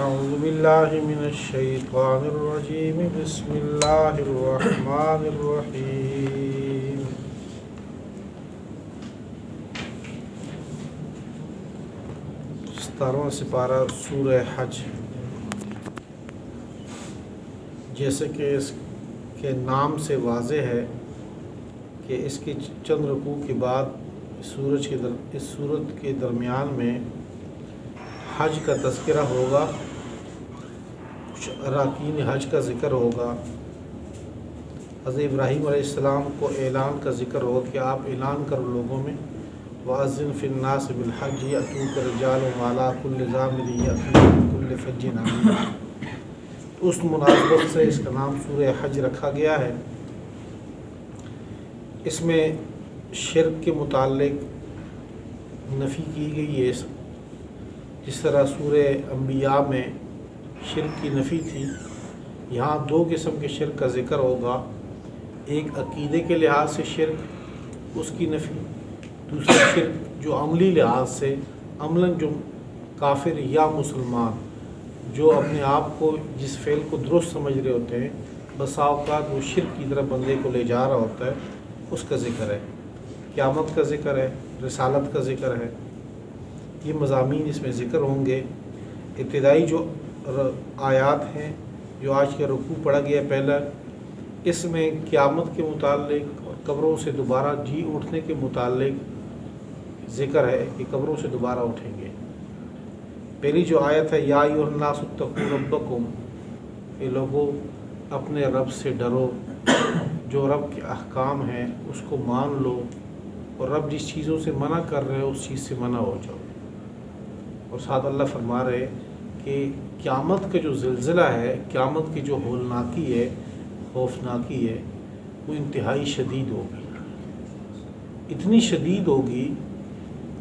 اعوذ باللہ من الشیطان الرجیم بسم اللہ الرحمن الرحیم 17واں سپارہ سورہ حج۔ جیسے کہ اس کے نام سے واضح ہے کہ اس کی چند رکوع کے بعد اس سورت کے درمیان میں حج کا تذکرہ ہوگا، کچھ اراکین حج کا ذکر ہوگا، حضرت ابراہیم علیہ السلام کو اعلان کا ذکر ہوگا کہ آپ اعلان کرو لوگوں میں، وَأَذِّن فِي النَّاسِ بِالْحَجِّ يَأْتُوكَ رِجَالٌ وَعَلَىٰ كُلِّ ضَامِرٍ يَأْتِينَ مِن كُلِّ فَجٍّ عَمِيقٍ۔ اس مناسبت سے اس کا نام سورہ حج رکھا گیا ہے۔ اس میں شرک کے متعلق نفی کی گئی ہے، جس طرح سورہ انبیاء میں شرک کی نفی تھی۔ یہاں دو قسم کے شرک کا ذکر ہوگا، ایک عقیدے کے لحاظ سے شرک، اس کی نفی، دوسرا شرک جو عملی لحاظ سے عملاً جو کافر یا مسلمان جو اپنے آپ کو جس فعل کو درست سمجھ رہے ہوتے ہیں، بسا اوقات وہ شرک کی طرف بندے کو لے جا رہا ہوتا ہے، اس کا ذکر ہے۔ قیامت کا ذکر ہے، رسالت کا ذکر ہے، یہ مضامین اس میں ذکر ہوں گے۔ ابتدائی جو آیات ہیں، جو آج کا رکوع پڑھا گیا ہے پہلا، اس میں قیامت کے متعلق اور قبروں سے دوبارہ جی اٹھنے کے متعلق ذکر ہے کہ قبروں سے دوبارہ اٹھیں گے۔ پہلی جو آیت ہے یا ایھا الناس اتقوا ربکم، کہ لوگوں اپنے رب سے ڈرو، جو رب کے احکام ہیں اس کو مان لو، اور رب جس چیزوں سے منع کر رہے ہو اس چیز سے منع ہو جاؤ۔ اور ساتھ اللہ فرما رہے کہ قیامت کا جو زلزلہ ہے، قیامت کی جو ہولناکی ہے، خوفناکی ہے، وہ انتہائی شدید ہوگی، اتنی شدید ہوگی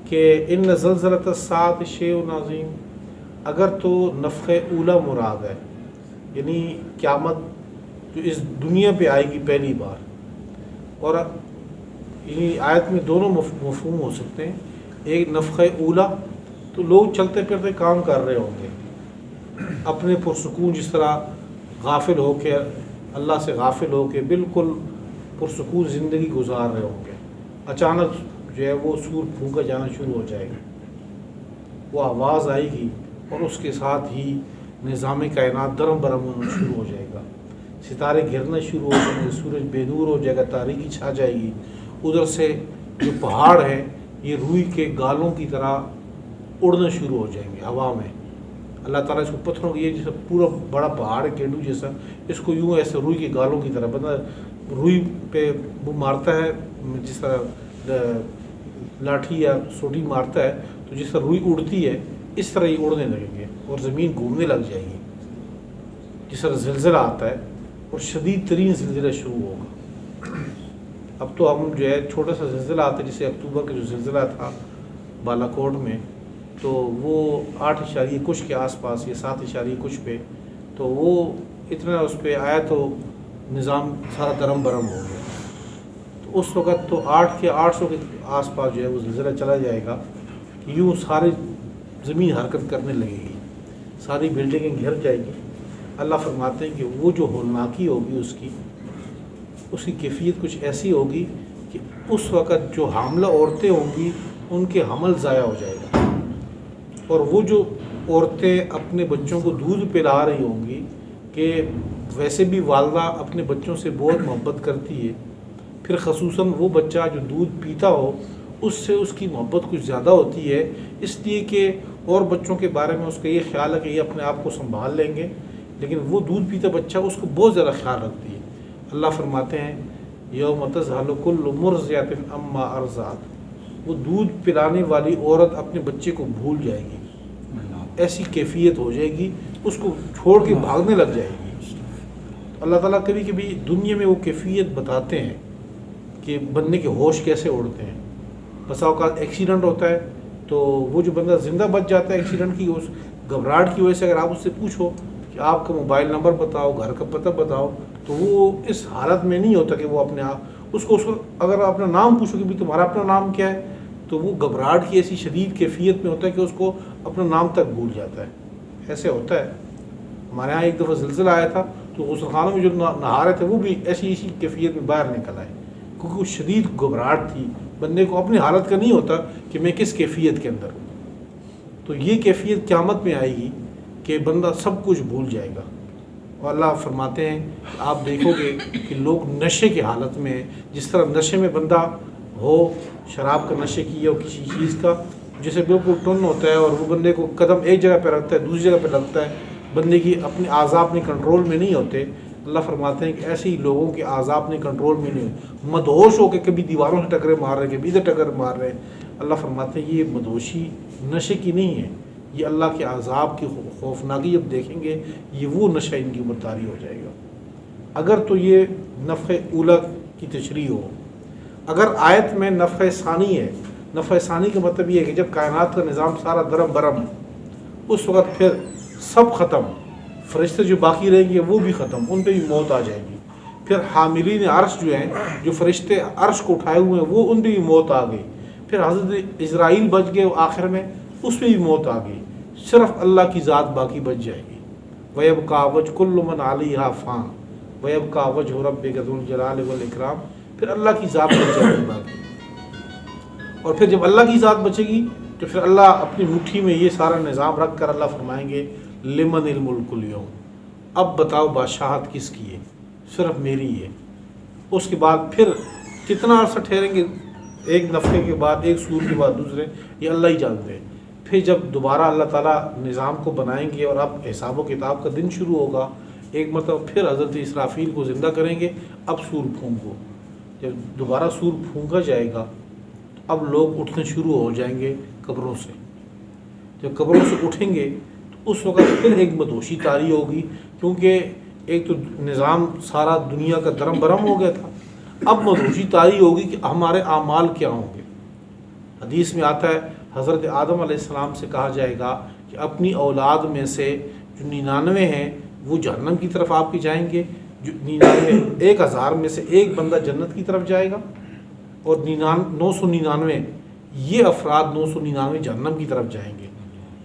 کہ ان زلزلۃ الساعۃ شیء عظیم، اگر تو نفخ اولا مراد ہے، یعنی قیامت جو اس دنیا پہ آئے گی پہلی بار، اور یعنی آیت میں دونوں مفہوم ہو سکتے ہیں۔ ایک نفخ اولا تو لوگ چلتے پھرتے کام کر رہے ہوں گے، اپنے پرسکون، جس طرح غافل ہو کے اللہ سے غافل ہو کے بالکل پرسکون زندگی گزار رہے ہوں گے، اچانک جو ہے وہ سور پھونکا جانا شروع ہو جائے گا، وہ آواز آئے گی اور اس کے ساتھ ہی نظام کائنات درم برم ہونا شروع ہو جائے گا، ستارے گرنا شروع ہو جائیں گے، سورج بے نور ہو جائے گا، تاریکی چھا جائے گی، ادھر سے جو پہاڑ ہیں یہ روئی کے گالوں کی طرح اڑنا شروع ہو جائیں گے ہوا میں۔ اللہ تعالیٰ اس کو پتھروں کی، یہ جیسا پورا بڑا پہاڑ ہے کینڈو جیسا، اس کو یوں ایسے روئی کے گالوں کی طرح، بندہ روئی پہ وہ مارتا ہے جس طرح لاٹھی یا سوٹی مارتا ہے، تو جس طرح روئی اڑتی ہے اس طرح ہی اڑنے لگیں گے اور زمین گھومنے لگ جائے گی، جس طرح زلزلہ آتا ہے، اور شدید ترین زلزلہ شروع ہوگا۔ اب تو ہم جو ہے چھوٹا سا زلزلہ آتا ہے، جیسے اکتوبر کا جو زلزلہ تھا بالا کوٹ میں، تو وہ 8 کچھ کے آس پاس یا 7 کچھ پہ، تو وہ اتنا اس پہ آیا تو نظام سارا درم برم ہو گیا۔ تو اس وقت تو 800 کے آس پاس جو ہے وہ زلزلہ چلا جائے گا، یوں ساری زمین حرکت کرنے لگے گی، ساری بلڈنگیں گھر جائے گی۔ اللہ فرماتے ہیں کہ وہ جو ہولناکی ہوگی اس کی کیفیت کچھ ایسی ہوگی کہ اس وقت جو حاملہ عورتیں ہوں گی ان کے حمل ضائع ہو جائے گا، اور وہ جو عورتیں اپنے بچوں کو دودھ پلا رہی ہوں گی، کہ ویسے بھی والدہ اپنے بچوں سے بہت محبت کرتی ہے، پھر خصوصاً وہ بچہ جو دودھ پیتا ہو اس سے اس کی محبت کچھ زیادہ ہوتی ہے، اس لیے کہ اور بچوں کے بارے میں اس کا یہ خیال ہے کہ یہ اپنے آپ کو سنبھال لیں گے، لیکن وہ دودھ پیتا بچہ اس کو بہت زیادہ خیال رکھتی ہے۔ اللہ فرماتے ہیں یوم تذہل کل مرضعۃ عما ارضعت، وہ دودھ پلانے والی عورت اپنے بچے کو بھول جائے گی، ایسی کیفیت ہو جائے گی، اس کو چھوڑ کے بھاگنے لگ جائے گی۔ اللہ تعالیٰ کبھی کبھی دنیا میں وہ کیفیت بتاتے ہیں کہ بندے کے ہوش کیسے اڑتے ہیں۔ بسا اوقات ایکسیڈنٹ ہوتا ہے تو وہ جو بندہ زندہ بچ جاتا ہے ایکسیڈنٹ کی اس گھبراہٹ کی وجہ سے، اگر آپ اس سے پوچھو کہ آپ کا موبائل نمبر بتاؤ، گھر کا پتہ بتاؤ، تو وہ اس حالت میں نہیں ہوتا کہ وہ اپنے آپ اس کو اگر اپنا نام پوچھو کہ بھی تمہارا اپنا نام کیا ہے، تو وہ گھبراہٹ کی ایسی شدید کیفیت میں ہوتا ہے کہ اس کو اپنا نام تک بھول جاتا ہے۔ ایسے ہوتا ہے. ہمارے یہاں ایک دفعہ زلزلہ آیا تھا تو غسل خانوں میں جو نہا رہے تھے وہ بھی ایسی کیفیت میں باہر نکل آئے, کیونکہ وہ شدید گھبراہٹ تھی. بندے کو اپنی حالت کا نہیں ہوتا کہ میں کس کیفیت کے اندر ہوں. تو یہ کیفیت قیامت میں آئے گی کہ بندہ سب کچھ بھول جائے گا. اور اللہ فرماتے ہیں کہ آپ دیکھو گے کہ لوگ نشے کی حالت میں, جس طرح نشے میں بندہ ہو, شراب کا نشے کی ہو کسی چیز کا, جسے بالکل ٹن ہوتا ہے اور وہ بندے کو قدم ایک جگہ پہ رکھتا ہے دوسری جگہ پہ رکھتا ہے, بندے کی اپنے اعضاء اپنے کنٹرول میں نہیں ہوتے. اللہ فرماتے ہیں کہ ایسے ہی لوگوں کے اعضاء اپنے کنٹرول میں نہیں ہوتے, مدہوش ہو کے کبھی دیواروں سے ٹکرے مار رہے, کبھی ادھر ٹکر مار رہے. اللہ فرماتے ہیں یہ مدہوشی نشے کی نہیں ہے, یہ اللہ کے عذاب کی خوفناکی جب دیکھیں گے یہ وہ نشہ ان کی اوپر طاری ہو جائے گا. اگر تو یہ نفخ اولا کی تشریح ہو. اگر آیت میں نفخ ثانی ہے, نفخ ثانی کا مطلب یہ ہے کہ جب کائنات کا نظام سارا درم برم, اس وقت پھر سب ختم, فرشتے جو باقی رہیں گے وہ بھی ختم, ان پہ بھی موت آ جائے گی. پھر حاملین عرش جو ہیں, جو فرشتے عرش کو اٹھائے ہوئے ہیں, وہ ان پہ بھی موت آ گئی. پھر حضرت اسرائیل بچ گئے آخر میں, اس پہ بھی موت آ گئی. صرف اللہ کی ذات باقی بچ جائے گی. وَيَبْقَى وَجْهُ كُلُّ مَنْ عَلَيْهَا فَانٍ وَيَبْقَى وَجْهُ رَبِّكَ ذُو الْجَلَالِ وَالْإِكْرَامِ. پھر اللہ کی ذات بچ جائے گی باقی. اور پھر جب اللہ کی ذات بچے گی تو پھر اللہ اپنی مٹھی میں یہ سارا نظام رکھ کر اللہ فرمائیں گے لمن الملک اليوم, اب بتاؤ بادشاہت کس کی ہے, صرف میری ہے. اس کے بعد پھر کتنا عرصہ ٹھہریں گے, ایک نفخے کے بعد, ایک سور کے بعد دوسرے, یہ اللہ ہی جانتے ہیں. پھر جب دوبارہ اللہ تعالیٰ نظام کو بنائیں گے اور اب حساب و کتاب کا دن شروع ہوگا, ایک مرتبہ پھر حضرت اسرافیل کو زندہ کریں گے. اب سور پھونکو, جب دوبارہ سور پھونکا جائے گا تو اب لوگ اٹھنے شروع ہو جائیں گے قبروں سے. جب قبروں سے اٹھیں گے تو اس وقت پھر ایک مدہوشی طاری ہوگی, کیونکہ ایک تو نظام سارا دنیا کا درم برم ہو گیا تھا, اب مدہوشی طاری ہوگی کہ ہمارے اعمال کیا ہوں گے. حدیث میں آتا ہے حضرت آدم علیہ السلام سے کہا جائے گا کہ اپنی اولاد میں سے جو 99 ہیں وہ جہنم کی طرف آپ کے جائیں گے, جو 99 1000 میں سے ایک بندہ جنت کی طرف جائے گا, اور 999 یہ افراد 999 جہنم کی طرف جائیں گے.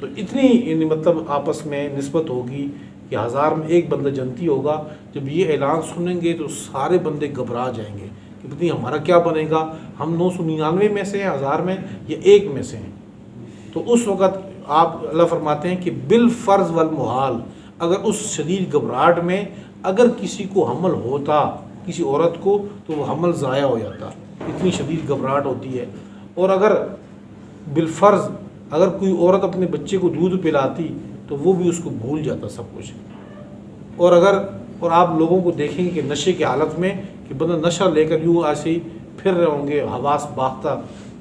تو اتنی مطلب آپس میں نسبت ہوگی کہ 1000 میں ایک بندہ جنتی ہوگا. جب یہ اعلان سنیں گے تو سارے بندے گھبرا جائیں گے کہ پتہ نہیں ہمارا کیا بنے گا, ہم 999 میں سے ہیں, 1000 میں, یا ایک میں سے ہیں. تو اس وقت آپ اللہ فرماتے ہیں کہ بالفرض والمحال, اگر اس شدید گھبراہٹ میں اگر کسی کو حمل ہوتا, کسی عورت کو, تو وہ حمل ضائع ہو جاتا, اتنی شدید گھبراہٹ ہوتی ہے. اور اگر بالفرض اگر کوئی عورت اپنے بچے کو دودھ پلاتی تو وہ بھی اس کو بھول جاتا سب کچھ. اور آپ لوگوں کو دیکھیں گے کہ نشے کی حالت میں کہ بندہ نشہ لے کر یوں ایسے ہی پھر رہے ہوں گے, حواس باختہ.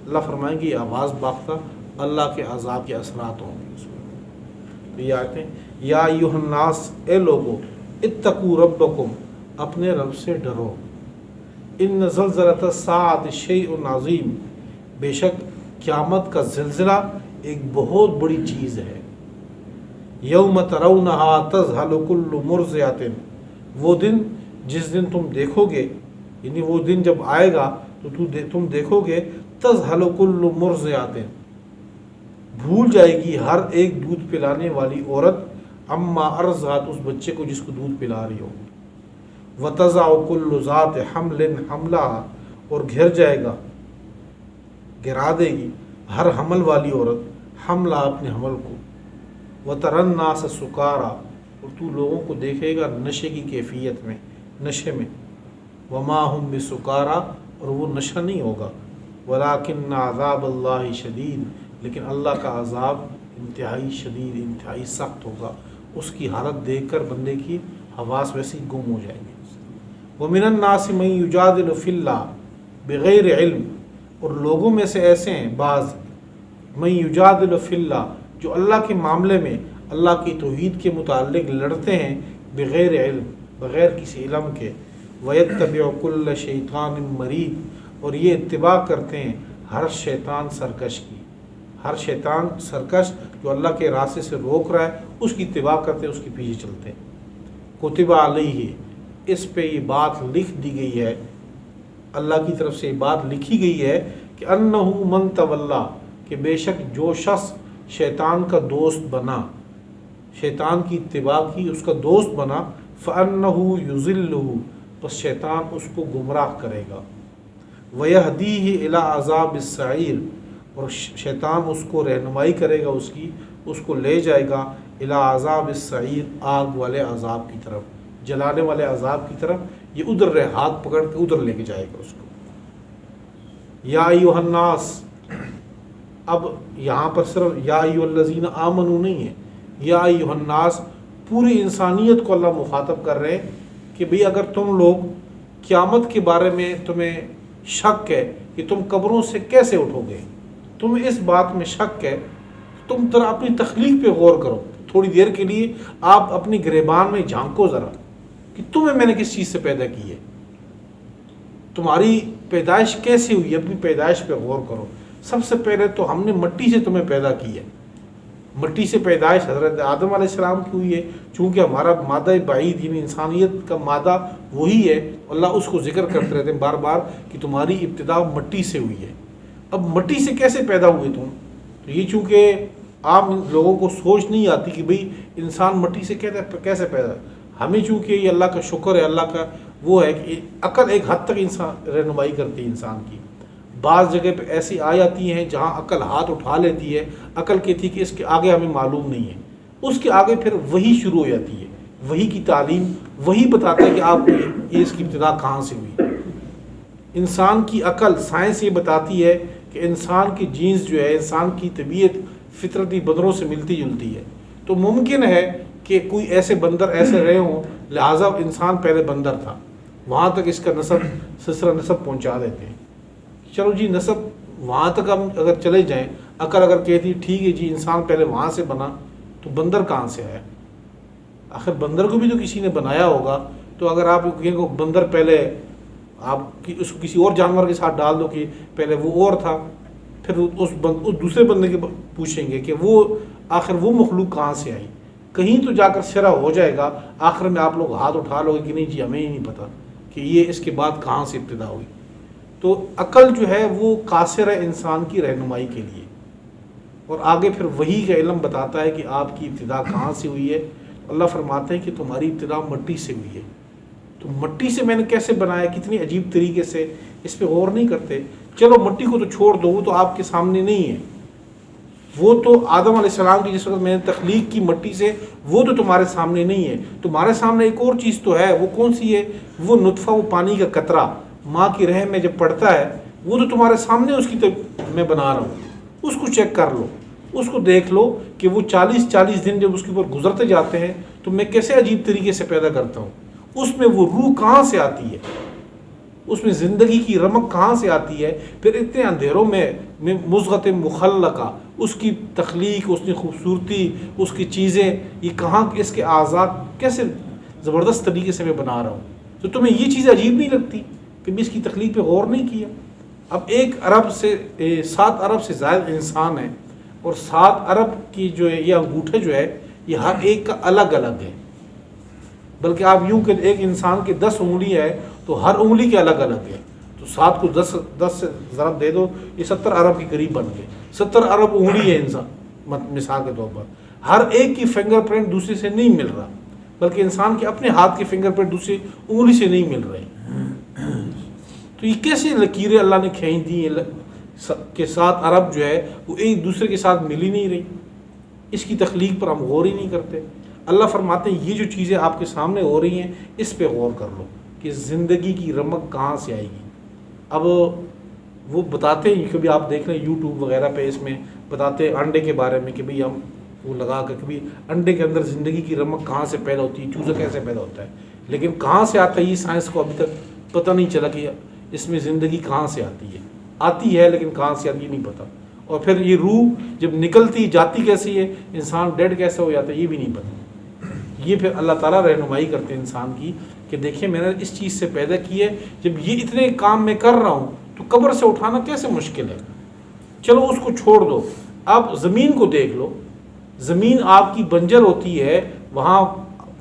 اللہ فرمائیں گے یہ حواس باختہ اللہ کے عذاب کے اثرات ہوں گے اس میں. تو یہ آیتیں, یا ایھا الناس, اے لوگو, اتقوا ربکم, اپنے رب سے ڈرو. ان زلزلۃ الساعۃ شیء عظیم, بے شک قیامت کا زلزلہ ایک بہت بڑی چیز ہے. یوم ترونھا تذہل کل مرضعۃ, وہ دن جس دن تم دیکھو گے, یعنی وہ دن جب آئے گا تو تم دیکھو گے تذہل کل مرضعۃ, بھول جائے گی ہر ایک دودھ پلانے والی عورت, اما ارضعت, اس بچے کو جس کو دودھ پلا رہی ہو. وتضع کل ذات حمل حملها, اور گھر جائے گا, گرا دے گی ہر حمل والی عورت حملہ اپنے حمل کو. وتری الناس سکارا, اور تو لوگوں کو دیکھے گا نشے کی کیفیت میں, نشے میں. وما هم بسکارا, اور وہ نشہ نہیں ہوگا. ولکن عذاب اللہ شدید, لیکن اللہ کا عذاب انتہائی شدید, انتہائی سخت ہوگا. اس کی حالت دیکھ کر بندے کی حواس ویسے ہی گم ہو جائیں گے. ومن الناس من یجادل فی اللہ بغیر علم, اور لوگوں میں سے ایسے ہیں بعض, من یجادل فی اللہ, جو اللہ کے معاملے میں اللہ کی توحید کے متعلق لڑتے ہیں, بغیر علم, بغیر کسی علم کے. ویتبع کل شیطان مرید, اور یہ اتباع کرتے ہیں ہر شیطان سرکش کی. ہر شیطان سرکش جو اللہ کے راستے سے روک رہا ہے اس کی اتباع کرتے ہیں, اس کے پیچھے چلتے ہیں. کتب علیہ, اس پہ یہ بات لکھ دی گئی ہے, اللہ کی طرف سے یہ بات لکھی گئی ہے کہ انہ من تولا, کہ بے شک جو شخص شیطان کا دوست بنا, شیطان کی اتباع کی، اس کا دوست بنا، فَأَنَّهُ يُضِلُّهُ بس شیطان اس کو گمراہ کرے گا، وَيَهْدِيهِ إِلَىٰ عَذَابِ السَّعِيرِ اور شیطان اس کو رہنمائی کرے گا، اس کو لے جائے گا إِلَىٰ عَذَابِ السَّعِيرِ آگ والے عذاب کی طرف، جلانے والے عذاب کی طرف۔ یہ ادھر ہاتھ پکڑ کے ادھر لے کے جائے گا اس کو۔ یا ایھا الناس، اب یہاں پر صرف یا ایھا الذین آمنوا نہیں ہے، یا ایھا الناس پوری انسانیت کو اللہ مخاطب کر رہے ہیں کہ بھئی اگر تم لوگ قیامت کے بارے میں تمہیں شک ہے کہ تم قبروں سے کیسے اٹھو گے، تمہیں اس بات میں شک ہے، تم ذرا اپنی تخلیق پہ غور کرو، تھوڑی دیر کے لیے آپ اپنی گریبان میں جھانکو ذرا کہ تمہیں میں نے کس چیز سے پیدا کی ہے، تمہاری پیدائش کیسے ہوئی، اپنی پیدائش پہ غور کرو۔ سب سے پہلے تو ہم نے مٹی سے تمہیں پیدا کی ہے، مٹی سے پیدائش حضرت آدم علیہ السلام کی ہوئی ہے، چونکہ ہمارا مادہ بعید یعنی انسانیت کا مادہ وہی ہے، اللہ اس کو ذکر کرتے رہتے ہیں بار بار کہ تمہاری ابتدا مٹی سے ہوئی ہے۔ اب مٹی سے کیسے پیدا ہوئے تم؟ تو یہ چونکہ عام لوگوں کو سوچ نہیں آتی کہ بھئی انسان مٹی سے کیسے پیدا، ہمیں چونکہ یہ اللہ کا شکر ہے، اللہ کا وہ ہے کہ عقل ایک حد تک انسان رہنمائی کرتی ہے انسان کی۔ بعض جگہ پہ ایسی آ جاتی ہیں جہاں عقل ہاتھ اٹھا لیتی ہے، عقل کہتی ہے کہ اس کے آگے ہمیں معلوم نہیں ہے، اس کے آگے پھر وہی شروع ہو جاتی ہے، وہی کی تعلیم وہی بتاتا ہے کہ آپ کو یہ اس کی ابتدا کہاں سے ہوئی۔ انسان کی عقل سائنس یہ بتاتی ہے کہ انسان کی جینز جو ہے، انسان کی طبیعت فطرتی بندروں سے ملتی جلتی ہے، تو ممکن ہے کہ کوئی ایسے بندر ایسے رہے ہوں، لہٰذا انسان پہلے بندر تھا، وہاں تک اس کا سلسلہ نسب پہنچا دیتے ہیں۔ چلو جی نسب وہاں تک ہم اگر چلے جائیں، عقل اگر کہتی ٹھیک ہے جی انسان پہلے وہاں سے بنا، تو بندر کہاں سے آیا؟ آخر بندر کو بھی تو کسی نے بنایا ہوگا، تو اگر آپ کہیں کہ بندر پہلے آپ اس کو کسی اور جانور کے ساتھ ڈال دو کہ پہلے وہ اور تھا، پھر اس دوسرے بندے کے پوچھیں گے کہ وہ آخر وہ مخلوق کہاں سے آئی، کہیں تو جا کر شرح ہو جائے گا، آخر میں آپ لوگ ہاتھ اٹھا لو گے کہ نہیں جی ہمیں ہی نہیں پتہ کہ یہ اس کے بعد کہاں سے ابتدا ہوئی۔ تو عقل جو ہے وہ قاصر ہے انسان کی رہنمائی کے لیے، اور آگے پھر وہی کا علم بتاتا ہے کہ آپ کی ابتدا کہاں سے ہوئی ہے۔ اللہ فرماتے ہیں کہ تمہاری ابتدا مٹی سے ہوئی ہے، تو مٹی سے میں نے کیسے بنایا، کتنی عجیب طریقے سے، اس پہ غور نہیں کرتے۔ چلو مٹی کو تو چھوڑ دو، وہ تو آپ کے سامنے نہیں ہے، وہ تو آدم علیہ السلام کی جس وقت میں نے تخلیق کی مٹی سے، وہ تو تمہارے سامنے نہیں ہے۔ تمہارے سامنے ایک اور چیز تو ہے، وہ کون سی ہے؟ وہ نطفہ، وہ پانی کا قطرہ ماں کی رحم میں جب پڑتا ہے، وہ تو تمہارے سامنے اس کی میں بنا رہا ہوں، اس کو چیک کر لو، اس کو دیکھ لو کہ وہ 40 دن جب اس کے اوپر گزرتے جاتے ہیں تو میں کیسے عجیب طریقے سے پیدا کرتا ہوں، اس میں وہ روح کہاں سے آتی ہے، اس میں زندگی کی رمق کہاں سے آتی ہے، پھر اتنے اندھیروں میں مضغۃ مخلقہ، اس کی تخلیق، اس کی خوبصورتی، اس کی چیزیں، یہ کہاں، اس کے اعضاء کیسے زبردست طریقے سے میں بنا رہا ہوں، تو تمہیں یہ چیزیں عجیب نہیں لگتی کہ بھی اس کی تخلیق پہ غور نہیں کیا؟ اب 7 ارب سے زائد انسان ہے، اور 7 ارب کی جو ہے یہ انگوٹھے جو ہے یہ ہر ایک کا الگ الگ ہے، بلکہ آپ یوں کہ ایک انسان کے 10 انگلی ہے تو ہر انگلی کے الگ الگ ہے، تو 7 کو 10 سے ضرب دے دو، یہ 70 ارب کے قریب بن گئے۔ 70 ارب انگلی ہے انسان، مثال کے طور پر ہر ایک کی فنگر پرنٹ دوسرے سے نہیں مل رہا، بلکہ انسان کے اپنے ہاتھ کے فنگر پرنٹ دوسری انگلی سے نہیں مل رہے، تو یہ کیسے لکیریں اللہ نے کھینچ دی ہیں کہ 7 ارب جو ہے وہ ایک دوسرے کے ساتھ مل ہی نہیں رہی، اس کی تخلیق پر ہم غور ہی نہیں کرتے۔ اللہ فرماتے ہیں یہ جو چیزیں آپ کے سامنے ہو رہی ہیں اس پہ غور کر لو کہ زندگی کی رمق کہاں سے آئے گی۔ اب وہ بتاتے ہیں، کبھی آپ دیکھ لیں یوٹیوب وغیرہ پہ، اس میں بتاتے ہیں انڈے کے بارے میں کہ بھئی ہم وہ لگا کر کبھی انڈے کے اندر زندگی کی رمق کہاں سے پیدا ہوتی ہے، چوزا کیسے پیدا ہوتا ہے، لیکن کہاں سے آتا ہے یہ سائنس کو ابھی تک پتہ نہیں چلا کہ اس میں زندگی کہاں سے آتی ہے لیکن کہاں سے آتی ہے نہیں پتہ، اور پھر یہ روح جب نکلتی جاتی کیسی ہے، انسان ڈیڈ کیسے ہو جاتا ہے یہ بھی نہیں پتہ۔ یہ پھر اللہ تعالیٰ رہنمائی کرتے ہیں انسان کی کہ دیکھیں میں نے اس چیز سے پیدا کی ہے، جب یہ اتنے کام میں کر رہا ہوں تو قبر سے اٹھانا کیسے مشکل ہے، چلو اس کو چھوڑ دو، آپ زمین کو دیکھ لو، زمین آپ کی بنجر ہوتی ہے، وہاں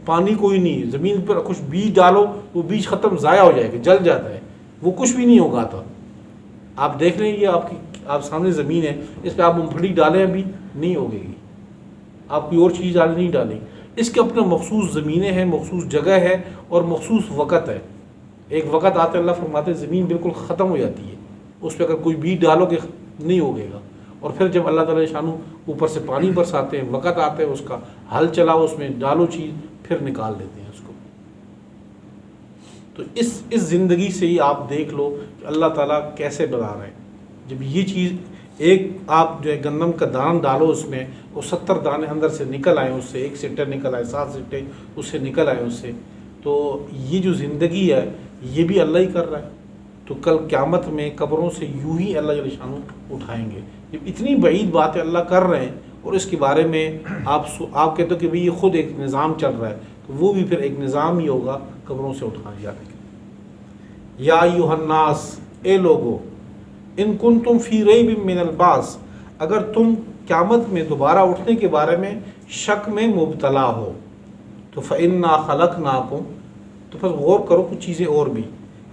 پانی کوئی نہیں، زمین پر کچھ بیج ڈالو وہ بیج ختم، ضائع ہو جائے گا، جل جاتا ہے، وہ کچھ بھی نہیں اگاتا۔ آپ دیکھ لیں یہ آپ سامنے زمین ہے، اس پہ آپ مونگ پھلی ڈالیں ابھی نہیں ہوگے گی، آپ کوئی اور چیز ڈالیں نہیں ڈالیں، اس کے اپنا مخصوص زمینیں ہیں، مخصوص جگہ ہے اور مخصوص وقت ہے۔ ایک وقت آتے اللہ فرماتے ہیں زمین بالکل ختم ہو جاتی ہے، اس پہ اگر کوئی بیج ڈالو گے نہیں ہوگے گا، اور پھر جب اللہ تعالیٰ شانو اوپر سے پانی برساتے ہیں، وقت آتے ہیں اس کا ہل چلاؤ، اس میں ڈالو چیز، پھر نکال دیتے ہیں اس کو۔ تو اس زندگی سے ہی آپ دیکھ لو کہ اللہ تعالیٰ کیسے بنا رہے ہیں۔ جب یہ چیز ایک آپ جو ہے گندم کا دان ڈالو اس میں، وہ 70 دانے اندر سے نکل آئے، اس سے ایک سٹے نکل آئے، 7 سٹے اس سے نکل آئے اس سے، تو یہ جو زندگی ہے یہ بھی اللہ ہی کر رہا ہے۔ تو کل قیامت میں قبروں سے یوں ہی اللہ جل شانہ اٹھائیں گے۔ جب اتنی بعید باتیں اللہ کر رہے ہیں اور اس کے بارے میں آپ کہتے ہو کہ بھئی یہ خود ایک نظام چل رہا ہے، تو وہ بھی پھر ایک نظام ہی ہوگا قبروں سے اٹھائے جانے کا۔ یا ایھا الناس، اے لوگو، ان کنتم فی ریب من البعث، اگر تم قیامت میں دوبارہ اٹھنے کے بارے میں شک میں مبتلا ہو، تو فإنا خلقناکم، تو پس غور کرو کچھ چیزیں اور بھی،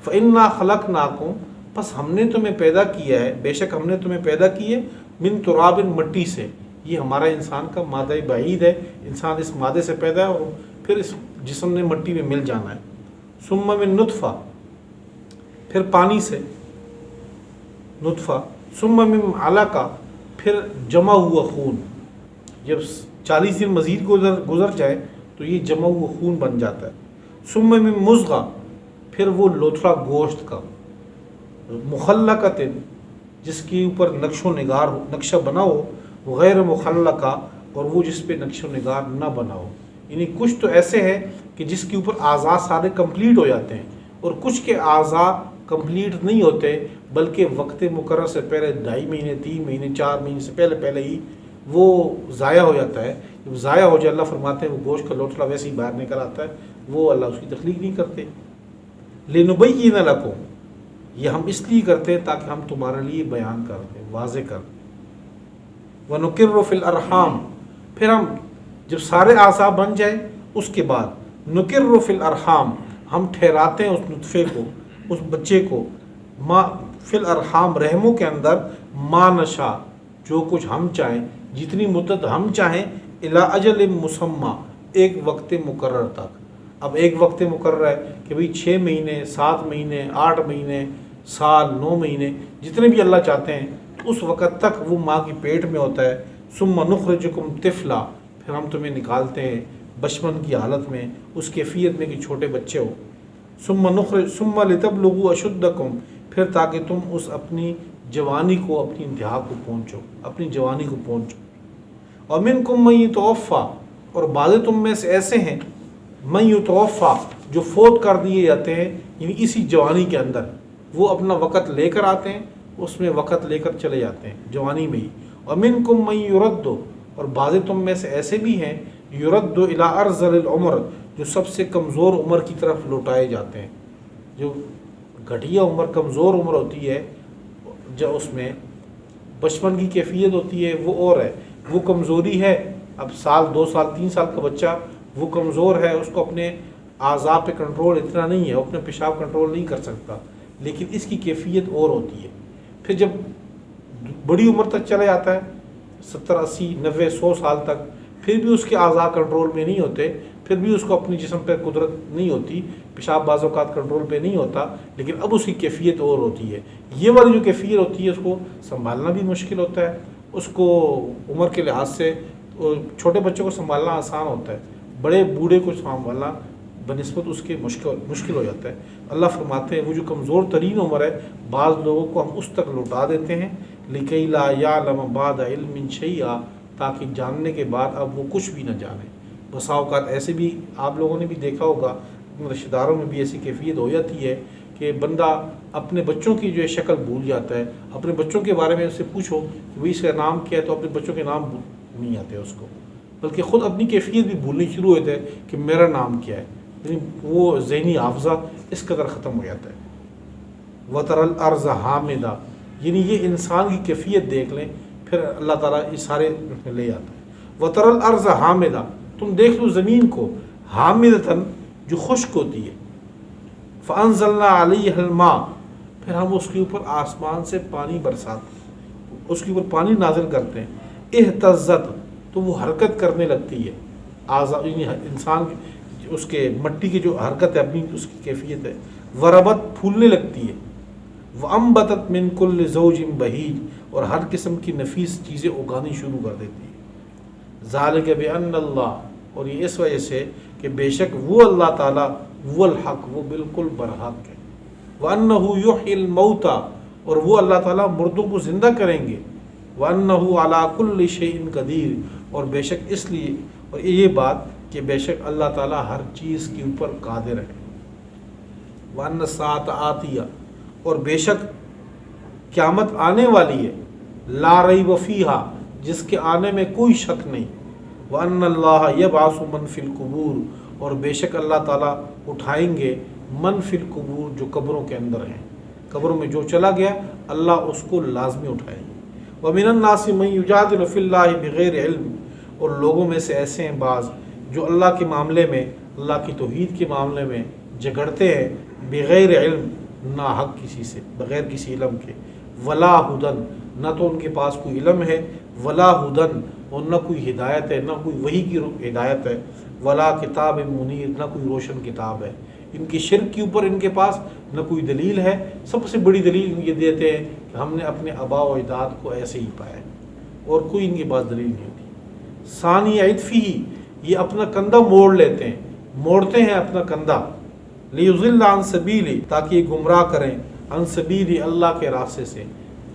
فإنا خلقناکم، پس ہم نے تمہیں پیدا کیا ہے، بے شک ہم نے تمہیں پیدا کیے، من تراب، مٹی سے، یہ ہمارا انسان کا مادہ بعید ہے، انسان اس مادے سے پیدا ہے اور پھر اس جسم نے مٹی میں مل جانا ہے، ثم من نطفہ، پھر پانی سے نطفہ، ثم من علقہ، پھر جمع ہوا خون، جب 40 دن مزید گزر جائے تو یہ جمع ہوا خون بن جاتا ہے، ثم من مضغہ، پھر وہ لوتھڑا گوشت کا، مخلقۃ، جس کے اوپر نقش و نگار نقشہ بنا ہو، غیر مخلقہ، اور وہ جس پہ نقش و نگار نہ بنا ہو، یعنی کچھ تو ایسے ہیں کہ جس کے اوپر اعضاء سارے کمپلیٹ ہو جاتے ہیں، اور کچھ کے اعضاء کمپلیٹ نہیں ہوتے بلکہ وقت مقرر سے پہلے 2.5 مہینے 3 مہینے 4 مہینے سے پہلے ہی وہ ضائع ہو جاتا ہے۔ جب ضائع ہو جائے اللہ فرماتے ہیں وہ گوشت کا لوتھڑا ویسے ہی باہر نکل آتا ہے، وہ اللہ اس کی تخلیق نہیں کرتے۔ لِنُبَيِّنَ لَكُمْ، یہ ہم اس لیے کرتے ہیں تاکہ ہم تمہارے لیے بیان کر دیں، واضح کر دیں۔ وَنُقِرُّ فِي الْأَرْحَامِ، پھر ہم جب سارے اعضاء بن جائیں اس کے بعد نُقِرُّ فِي الْأَرْحَامِ، ہم ٹھہراتے ہیں اس نطفے کو، اس بچے کو، ما فی الارحام، رحموں کے اندر، ما نشا، جو کچھ ہم چاہیں، جتنی مدت ہم چاہیں، الی اجل مسمی، ایک وقت مقرر تک۔ اب ایک وقت مقرر ہے کہ بھئی 6 مہینے 7 مہینے 8 مہینے سال 9 مہینے جتنے بھی اللہ چاہتے ہیں، اس وقت تک وہ ماں کی پیٹ میں ہوتا ہے۔ ثم نخرجکم طفلا، پھر ہم تمہیں نکالتے ہیں بچپن کی حالت میں، اس کیفیت میں کہ چھوٹے بچے ہو۔ ثم لتبلغوا اشدکم، پھر تاکہ تم اس اپنی جوانی کو، اپنی انتہا کو پہنچو، اپنی جوانی کو پہنچو۔ ومنکم من یتوفی، اور بعض تم میں سے ایسے ہیں، من یتوفی، جو فوت کر دیے جاتے ہیں، یعنی اسی جوانی کے اندر وہ اپنا وقت لے کر آتے ہیں، اس میں وقت لے کر چلے جاتے ہیں جوانی میں ہی۔ ومنکم من یرد، اور بعض تم میں سے ایسے بھی ہیں، یرد الی ارذل العمر، جو سب سے کمزور عمر کی طرف لوٹائے جاتے ہیں۔ جو گھٹیا عمر، کمزور عمر ہوتی ہے، جو اس میں بچپن کی کیفیت ہوتی ہے وہ اور ہے، وہ کمزوری ہے۔ اب 1 2 سال 3 سال کا بچہ وہ کمزور ہے، اس کو اپنے اعضاء پہ کنٹرول اتنا نہیں ہے، وہ اپنے پیشاب کنٹرول نہیں کر سکتا، لیکن اس کی کیفیت اور ہوتی ہے۔ پھر جب بڑی عمر تک چلا جاتا ہے، 70 80 90 100 سال تک، پھر بھی اس کے اعضاء کنٹرول میں نہیں ہوتے، پھر بھی اس کو اپنی جسم پہ قدرت نہیں ہوتی، پیشاب بعض اوقات کنٹرول پہ نہیں ہوتا، لیکن اب اس کی کیفیت اور ہوتی ہے۔ یہ والی جو کیفیت ہوتی ہے اس کو سنبھالنا بھی مشکل ہوتا ہے، اس کو عمر کے لحاظ سے چھوٹے بچوں کو سنبھالنا آسان ہوتا ہے، بڑے بوڑھے کو سنبھالنا بنسبت اس کے مشکل ہو جاتا ہے۔ اللہ فرماتے ہیں وہ جو کمزور ترین عمر ہے، بعض لوگوں کو ہم اس تک لوٹا دیتے ہیں، لِكَيْ لَا يَعْلَمَ بَعْدَ عِلْمٍ شَيْئًا، تاکہ جاننے کے بعد اب وہ کچھ بھی نہ جانے۔ بسا اوقات ایسے بھی آپ لوگوں نے بھی دیکھا ہوگا، رشتہ داروں میں بھی ایسی کیفیت ہو جاتی ہے کہ بندہ اپنے بچوں کی جو ہے شکل بھول جاتا ہے، اپنے بچوں کے بارے میں اس سے پوچھو کہ وہ اس کا نام کیا ہے تو اپنے بچوں کے نام نہیں آتے اس کو، بلکہ خود اپنی کیفیت بھی بھولنی شروع ہوتے ہیں کہ میرا نام کیا ہے، یعنی وہ ذہنی حافظہ اس قدر ختم ہو جاتا ہے۔ وَتَرَى الْأَرْضَ حَامِدَةً، یعنی یہ انسان کی کیفیت دیکھ لیں، پھر اللہ تعالیٰ یہ سارے لے جاتا ہے۔ وَتَرَى الْأَرْضَ حَامِدَةً، تم دیکھ لو زمین کو، حامدتاً، جو خشک ہوتی ہے، فَأَنزَلْنَا عَلَيْهَا الْمَاءَ، پھر ہم اس کے اوپر آسمان سے پانی برساتے ہیں، اس کے اوپر پانی نازل کرتے ہیں، اہتزت، تو وہ حرکت کرنے لگتی ہے، انسان اس کے مٹی کی جو حرکت ہے اپنی اس کی کیفیت ہے، وربت پھولنے لگتی ہے، وَأَنبَتَتْ مِن كُلِّ زَوْجٍ بَهِيجٍ اور ہر قسم کی نفیس چیزیں اگانی شروع کر دیتی ہے۔ ذَلِكَ بِأَنَّ اللَّهَ اور یہ اس وجہ سے کہ بے شک وہ اللہ تعالیٰ وہ الحق، وہ بالکل برحق ہے، وَأَنَّهُ يُحْيِي الْمَوْتَى اور وہ اللہ تعالیٰ مردوں کو زندہ کریں گے، وَأَنَّهُ عَلَى كُلِّ شَيْءٍ قَدِيرٌ اور بے شک اس لیے اور یہ بات کہ بے شک اللہ تعالیٰ ہر چیز کے اوپر قادر ہے، وَأَنَّ السَّاعَةَ آتِيَةٌ اور بے شک قیامت آنے والی ہے، لا ریب فیہا جس کے آنے میں کوئی شک نہیں، وَأَنَّ اللَّهَ يَبْعَثُ مَن فِي الْقُبُورِ اور بے شک اللہ تعالیٰ اٹھائیں گے من فی القبور جو قبروں کے اندر ہیں، قبروں میں جو چلا گیا اللہ اس کو لازمی اٹھائیں گے۔ وَمِنَ النَّاسِ مَن يُجَادِلُ فِي اللَّهِ بِغَيْرِ عِلْمٍ اور لوگوں میں سے ایسے ہیں بعض جو اللہ کے معاملے میں، اللہ کی توحید کے معاملے میں جھگڑتے ہیں، بغیر علم نہ حق کسی سے، بغیر کسی علم کے، ولا ہدن نہ تو ان کے پاس کوئی علم ہے، ولا ہدن اور نہ کوئی ہدایت ہے، نہ کوئی وحی کی ہدایت ہے، ولا کتاب منیر نہ کوئی روشن کتاب ہے۔ ان کی شرک کے اوپر ان کے پاس نہ کوئی دلیل ہے، سب سے بڑی دلیل یہ دیتے ہیں کہ ہم نے اپنے آباء و اجداد کو ایسے ہی پایا اور کوئی ان کے پاس دلیل نہیں ہوتی۔ ثانی عطفی یہ اپنا کندھا موڑ لیتے ہیں، موڑتے ہیں اپنا کندھا، لیضل عن سبیلی تاکہ یہ گمراہ کریں، عن سبیلی اللہ کے راستے سے،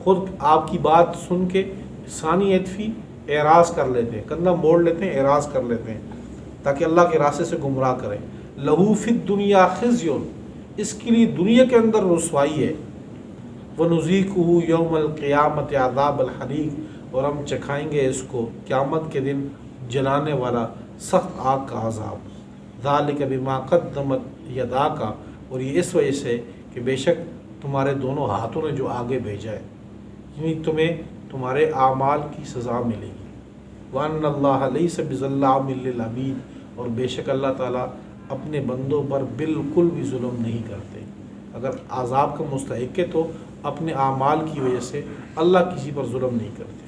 خود آپ کی بات سن کے ثانی عطفی اعراض کر لیتے ہیں، کندھا موڑ لیتے ہیں، اعراض کر لیتے ہیں تاکہ اللہ کے راستے سے گمراہ کریں۔ لہو فی الدنیا خزی اس کے لیے دنیا کے اندر رسوائی ہے، وَنُذِيقُهُ يَوْمَ الْقِيَامَةِ عَذَابَ الْحَرِيقِ اور ہم چکھائیں گے اس کو قیامت کے دن جلانے والا سخت آگ کا عذاب۔ ذَلِكَ بِمَا قَدَّمَتْ يَدَاكَ اور یہ اس وجہ سے کہ بے شک تمہارے دونوں ہاتھوں نے جو آگے بھیجا ہے، یعنی تمہیں تمہارے اعمال کی سزا ملے گی۔ وَأَنَّ اللَّهَ لَيْسَ بِظَلَّامٍ لِّلْعَبِيدِ اور بے شک اللہ تعالیٰ اپنے بندوں پر بالکل بھی ظلم نہیں کرتے۔ اگر عذاب کا مستحق ہے تو اپنے اعمال کی وجہ سے اللہ کسی پر ظلم نہیں کرتے۔